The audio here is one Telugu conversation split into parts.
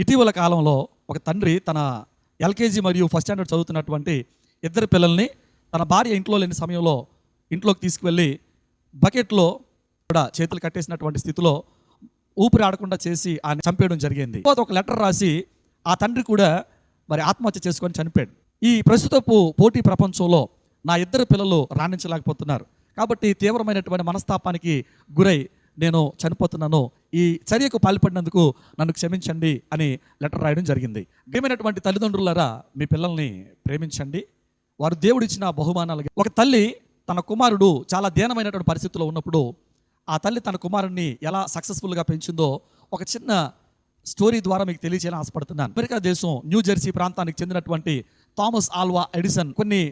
ఇటీవల కాలంలో ఒక తండ్రి తన ఎల్కేజీ మరియు ఫస్ట్ స్టాండర్డ్ చదువుతున్నటువంటి ఇద్దరు పిల్లల్ని తన భార్య ఇంట్లో లేని సమయంలో ఇంట్లోకి తీసుకువెళ్ళి బకెట్లో కూడా చేతులు కట్టేసినటువంటి స్థితిలో ఊపిరి ఆడకుండా చేసి ఆయన చంపేయడం జరిగింది. తర్వాత ఒక లెటర్ రాసి ఆ తండ్రి కూడా మరి ఆత్మహత్య చేసుకొని చనిపోయాడు. ఈ ప్రస్తుతపు పోటీ ప్రపంచంలో నా ఇద్దరు పిల్లలు రాణించలేకపోతున్నారు కాబట్టి తీవ్రమైనటువంటి మనస్తాపానికి గురై నేను చనిపోతున్నాను, ఈ చర్యకు పాల్పడినందుకు నన్ను క్షమించండి అని లెటర్ రాయడం జరిగింది. ప్రియమైనటువంటి తల్లిదండ్రులారా, మీ పిల్లల్ని ప్రేమించండి, వారు దేవుడిచ్చిన బహుమానాలు. ఒక తల్లి తన కుమారుడు చాలా దీనమైనటువంటి పరిస్థితుల్లో ఉన్నప్పుడు ఆ తల్లి తన కుమారుడిని ఎలా సక్సెస్ఫుల్గా పెంచిందో ఒక చిన్న స్టోరీ ద్వారా మీకు తెలియచేయాలని ఆశపడుతున్నాను. అమెరికా దేశం న్యూ జెర్సీ ప్రాంతానికి చెందినటువంటి థామస్ ఆల్వా ఎడిసన్ కొన్ని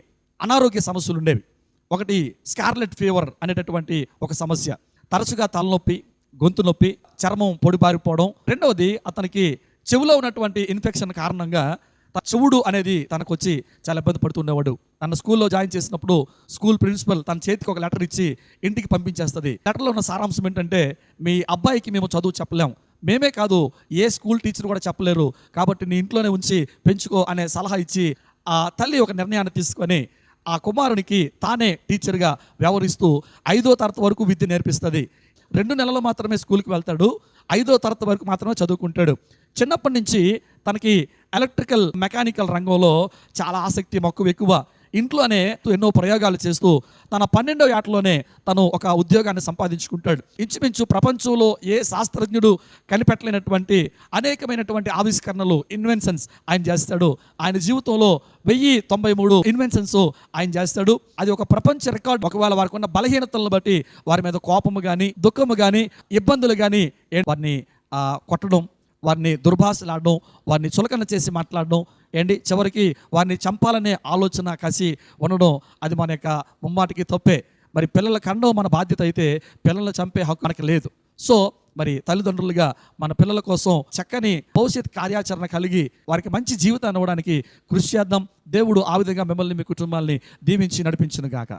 అనారోగ్య సమస్యలు ఉండేవి. ఒకటి స్కార్లెట్ ఫీవర్ అనేటటువంటి ఒక సమస్య, తరచుగా తలనొప్పి, గొంతు నొప్పి, చర్మం పొడిపారిపోవడం. రెండవది అతనికి చెవులో ఉన్నటువంటి ఇన్ఫెక్షన్ కారణంగా చెవుడు అనేది తనకు వచ్చి చాలా ఇబ్బంది పడుతుండేవాడు. తన స్కూల్లో జాయిన్ చేసినప్పుడు స్కూల్ ప్రిన్సిపల్ తన చేతికి ఒక లెటర్ ఇచ్చి ఇంటికి పంపించేస్తుంది. లెటర్లో ఉన్న సారాంశం ఏంటంటే, మీ అబ్బాయికి మేము చదువు చెప్పలేం, మేమే కాదు ఏ స్కూల్ టీచర్ కూడా చెప్పలేరు, కాబట్టి నీ ఇంట్లోనే ఉంచి పెంచుకో అనే సలహా ఇచ్చి ఆ తల్లి ఒక నిర్ణయాన్ని తీసుకొని ఆ కుమారునికి తానే టీచర్గా వ్యవహరిస్తూ 5వ తరగతి వరకు విద్య నేర్పిస్తుంది. 2 నెలలు మాత్రమే స్కూల్కి వెళ్తాడు, 5వ తరగతి వరకు మాత్రమే చదువుకుంటాడు. చిన్నప్పటి నుంచి తనకి ఎలక్ట్రికల్ మెకానికల్ రంగంలో చాలా ఆసక్తి, మక్కువ ఎక్కువ. ఇంట్లోనే ఎన్నో ప్రయోగాలు చేస్తూ తన 12వ ఏటలోనే తను ఒక ఉద్యోగాన్ని సంపాదించుకుంటాడు. ఇంచుమించు ప్రపంచంలో ఏ శాస్త్రజ్ఞుడు కనిపెట్టలేనటువంటి అనేకమైనటువంటి ఆవిష్కరణలు, ఇన్వెన్షన్స్ ఆయన చేస్తాడు. ఆయన జీవితంలో 1093 ఇన్వెన్షన్స్ ఆయన చేస్తాడు. అది ఒక ప్రపంచ రికార్డు. ఒకవేళ వారికి ఉన్న బలహీనతలను బట్టి వారి మీద కోపము కానీ, దుఃఖము కానీ, ఇబ్బందులు కానీ వారిని కొట్టడం, వారిని దుర్భాషలాడడం, వారిని చులకన చేసి మాట్లాడడం, చివరికి వారిని చంపాలనే ఆలోచన, కసి ఉండడం, అది మన యొక్క ముమ్మాటికి తప్పే. మరి పిల్లల కండం మన బాధ్యత అయితే పిల్లల్ని చంపే హక్కు మనకి లేదు. సో మరి తల్లిదండ్రులుగా మన పిల్లల కోసం చక్కని భవిష్యత్ కార్యాచరణ కలిగి వారికి మంచి జీవితాన్ని ఇవ్వడానికి కృషి చేద్దాం. దేవుడు ఆ విధంగా మిమ్మల్ని, మీ కుటుంబాన్ని దీవించి నడిపించును గాక.